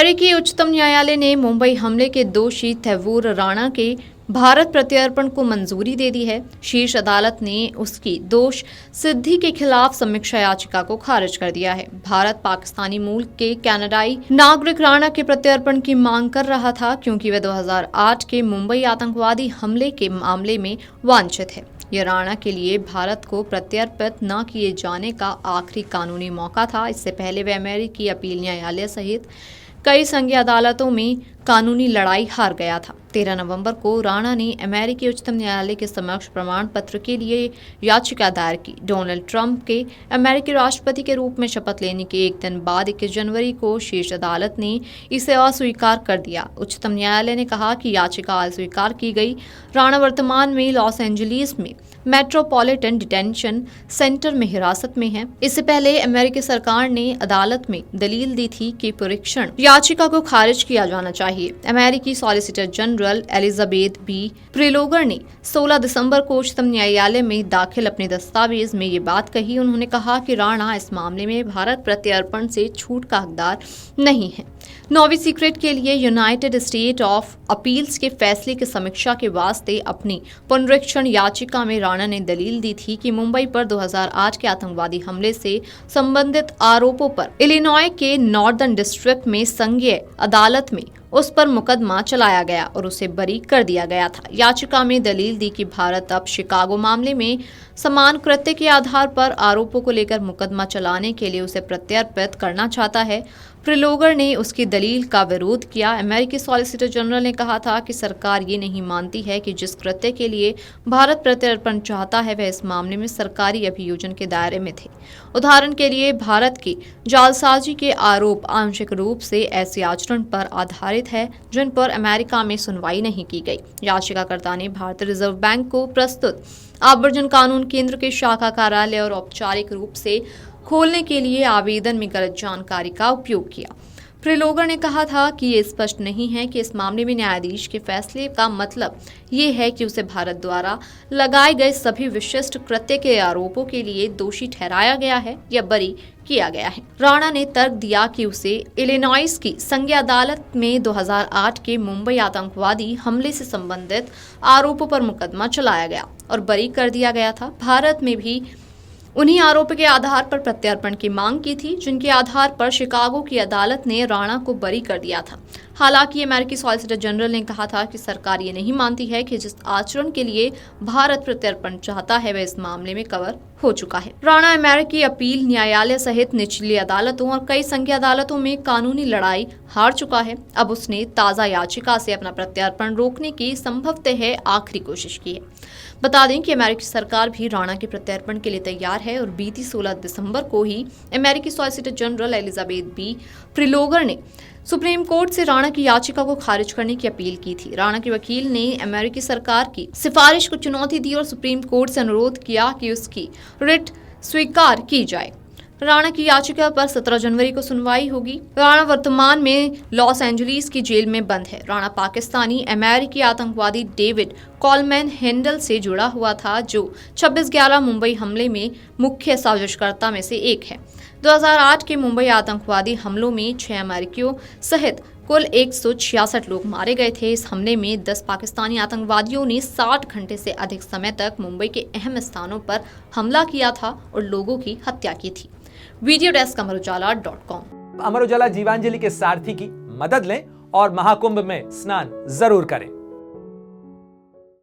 अमेरिकी उच्चतम न्यायालय ने मुंबई हमले के दोषी तैमूर राणा के भारत प्रत्यर्पण को मंजूरी दे दी है। शीर्ष अदालत ने उसकी दोष सिद्धि के खिलाफ समीक्षा याचिका को खारिज कर दिया है। भारत पाकिस्तानी मूल के कनाडाई नागरिक राणा के प्रत्यर्पण की मांग कर रहा था क्योंकि वे 2008 के मुंबई आतंकवादी हमले के मामले में वांछित है। यह राणा के लिए भारत को प्रत्यर्पित न किए जाने का आखिरी कानूनी मौका था। इससे पहले वे अमेरिकी अपील न्यायालय सहित कई संघीय अदालतों में कानूनी लड़ाई हार गया था। 13 नवंबर को राणा ने अमेरिकी उच्चतम न्यायालय के समक्ष प्रमाण पत्र के लिए याचिका दायर की। डोनाल्ड ट्रंप के अमेरिकी राष्ट्रपति के रूप में शपथ लेने के एक दिन बाद 21 जनवरी को शीर्ष अदालत ने इसे अस्वीकार कर दिया। उच्चतम न्यायालय ने कहा कि याचिका अस्वीकार की गई। राणा वर्तमान में लॉस एंजलिस में मेट्रोपॉलिटन डिटेंशन सेंटर में हिरासत में है। इससे पहले अमेरिकी सरकार ने अदालत में दलील दी थी कि परीक्षण याचिका को खारिज किया जाना चाहिए। अमेरिकी सॉलिसिटर जनरल एलिजाबेथ बी प्रिलोगर ने 16 दिसंबर को उच्चतम न्यायालय में दाखिल अपने दस्तावेज में ये बात कही। उन्होंने कहा कि राणा इस मामले में भारत प्रत्यर्पण से छूट का हकदार नहीं है। 9वीं सीक्रेट के लिए यूनाइटेड स्टेट ऑफ अपील्स के फैसले की समीक्षा के वास्ते अपनी पुनरीक्षण याचिका में राणा ने दलील दी थी कि मुंबई पर 2008 के आतंकवादी हमले से संबंधित आरोपों पर इलिनॉय के नॉर्दर्न डिस्ट्रिक्ट में संघीय अदालत में उस पर मुकदमा चलाया गया और उसे बरी कर दिया गया था। याचिका में दलील दी कि भारत अब शिकागो मामले में समान कृत्य के आधार पर आरोपों को लेकर मुकदमा चलाने के लिए उसे प्रत्यर्पित करना चाहता है। प्रिलोगर ने उसकी दलील का विरोध किया। अमेरिकी सॉलिसिटर जनरल ने कहा था कि सरकार ये नहीं मानती है कि जिस कृत्य के लिए भारत प्रत्यर्पण चाहता है वह इस मामले में सरकारी अभियोजन के दायरे में थे। उदाहरण के लिए भारत की जालसाजी के आरोप आंशिक रूप से ऐसे आचरण पर आधारित है जिन पर अमेरिका में सुनवाई नहीं की गई। याचिकाकर्ता ने भारतीय रिजर्व बैंक को प्रस्तुत आवर्जन कानून केंद्र के शाखा कार्यालय और औपचारिक रूप से खोलने के लिए आवेदन में गलत जानकारी का उपयोग किया। प्रिलोगर ने कहा था कि ये स्पष्ट नहीं है कि इस मामले में न्यायाधीश के फैसले का मतलब ये है कि उसे भारत द्वारा लगाए गए सभी विशिष्ट कृत्य के आरोपों के लिए दोषी ठहराया गया है या बरी किया गया है। राणा ने तर्क दिया कि उसे इलिनॉइस की संघीय अदालत में 2008 के मुंबई आतंकवादी हमले से संबंधित आरोपों पर मुकदमा चलाया गया और बरी कर दिया गया था। भारत में भी उन्हीं आरोप के आधार पर प्रत्यर्पण की मांग की थी जिनके आधार पर शिकागो की अदालत ने राणा को बरी कर दिया था। हालांकि अमेरिकी सॉलिसिटर जनरल ने कहा था कि सरकार ये नहीं मानती है कि जिस आचरण के लिए भारत प्रत्यर्पण चाहता है वह इस मामले में कवर हो चुका है। राणा अमेरिकी अपील न्यायालय सहित निचली अदालतों और कई संघीय अदालतों में कानूनी लड़ाई हार चुका है। अब उसने ताजा याचिका से अपना प्रत्यर्पण रोकने की संभवतः आखिरी कोशिश की है। बता दें कि अमेरिकी सरकार भी राणा के प्रत्यर्पण के लिए तैयार है और बीती 16 दिसंबर को ही अमेरिकी सॉलिसिटर जनरल एलिजाबेथ बी प्रिलोगर ने सुप्रीम कोर्ट से राणा की याचिका को खारिज करने की अपील की थी। राणा के वकील ने अमेरिकी सरकार की सिफारिश को चुनौती दी और सुप्रीम कोर्ट से अनुरोध किया कि उसकी रिट स्वीकार की जाए। राणा की याचिका पर 17 जनवरी को सुनवाई होगी। राणा वर्तमान में लॉस एंजलिस की जेल में बंद है। राणा पाकिस्तानी अमेरिकी आतंकवादी डेविड कॉलमैन हैंडल से जुड़ा हुआ था जो 26/11 मुंबई हमले में मुख्य साजिशकर्ता में से एक है। 2008 के मुंबई आतंकवादी हमलों में 6 अमेरिकियों सहित कुल 166 लोग मारे गए थे। इस हमले में 10 पाकिस्तानी आतंकवादियों ने 60 घंटे से अधिक समय तक मुंबई के अहम स्थानों पर हमला किया था और लोगों की हत्या की थी। Video desk amarujala.com। Amar Ujala Jeevanjali के सारथी की मदद लें और महाकुंभ में स्नान जरूर करें।